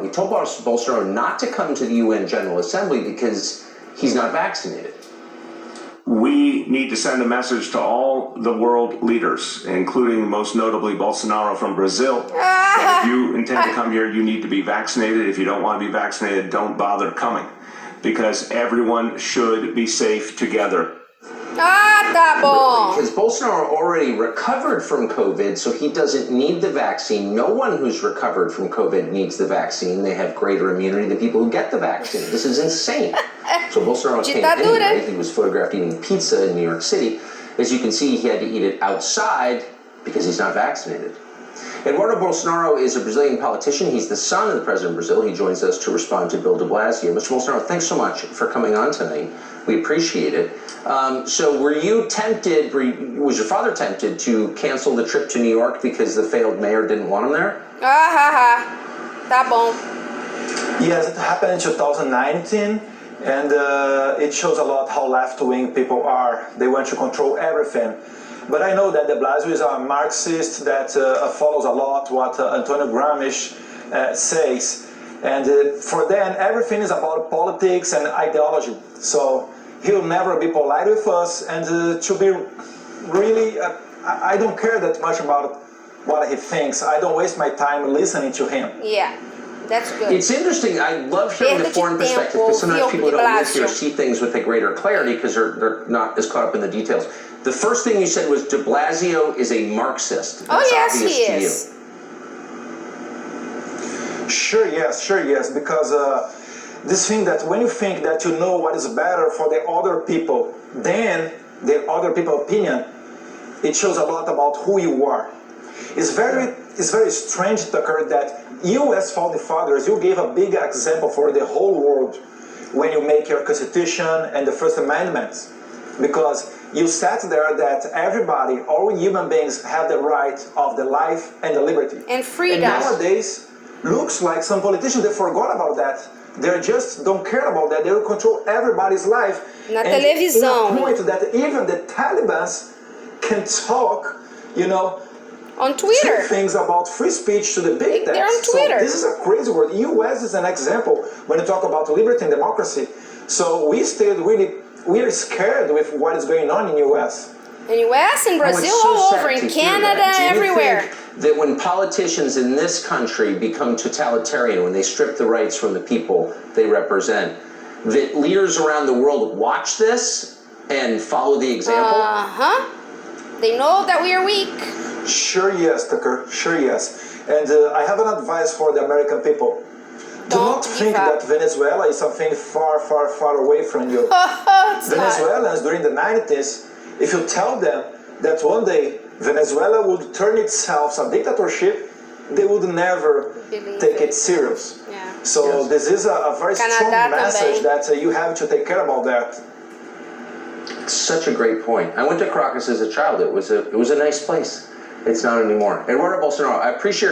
Bolsonaro. He told Bolsonaro not to come to the UN General Assembly because he's not vaccinated. We need to send a message to all the world leaders, including most notably Bolsonaro from Brazil, that if you intend to come here, you need to be vaccinated. If you don't want to be vaccinated, don't bother coming, because everyone should be safe together. Tá bom. Because Bolsonaro already recovered from COVID, so he doesn't need the vaccine. No one who's recovered from COVID needs the vaccine. They have greater immunity than people who get the vaccine. This is insane. So Bolsonaro came anyway. He was photographed eating pizza in New York City. As you can see, he had to eat it outside because he's not vaccinated. Eduardo Bolsonaro is a Brazilian politician. He's the son of the president of Brazil. He joins us to respond to Bill de Blasio. Mr. Bolsonaro, thanks so much for coming on tonight. We appreciate it. So were you tempted, was your father tempted to cancel the trip to New York because the failed mayor didn't want him there? Tá bom. Yes, it happened in 2019, and it shows a lot how left-wing people are. They want to control everything. But I know that de Blasio is a Marxist that follows a lot what Antonio Gramsci says. And for them, everything is about politics and ideology. So he'll never be polite with us, and to be really, I don't care that much about what he thinks. I don't waste my time listening to him. Yeah, that's good. It's interesting. I love hearing the foreign perspective, because sometimes people who don't live here see things with a greater clarity because they're not as caught up in the details. The first thing you said was de Blasio is a Marxist. That's yes, obvious he to is. you. Sure, yes, because this thing that when you think that you know what is better for the other people than the other people's opinion, it shows a lot about who you are. It's very strange, Tucker, that you as founding fathers, you gave a big example for the whole world when you make your Constitution and the First Amendment, because you said there that everybody, all human beings, have the right of the life and the liberty. And freedom. And nowadays, looks like some politicians, they forgot about that. They just don't care about that. They will control everybody's life. Na and televisão. To the point that even the Taliban can talk, you know, on Twitter. Things about free speech to the big tech. They're on Twitter. So this is a crazy word. U.S. is an example when you talk about liberty and democracy. So we are scared with what is going on in U.S. In U.S., in Brazil, all over, in Canada, everywhere. Think that when politicians in this country become totalitarian, when they strip the rights from the people they represent, that leaders around the world watch this and follow the example? They know that we are weak. Sure, yes, Tucker. Sure, yes. And I have an advice for the American people. Do not think that Venezuela is something far, far, far away from you. Venezuelans during the 90s, if you tell them that one day Venezuela would turn itself a dictatorship, they would never take it serious. Yeah. So this is a very strong message that you have to take care about that. Such a great point. I went to Caracas as a child. It was a nice place. It's not anymore. Eduardo Bolsonaro, I appreciate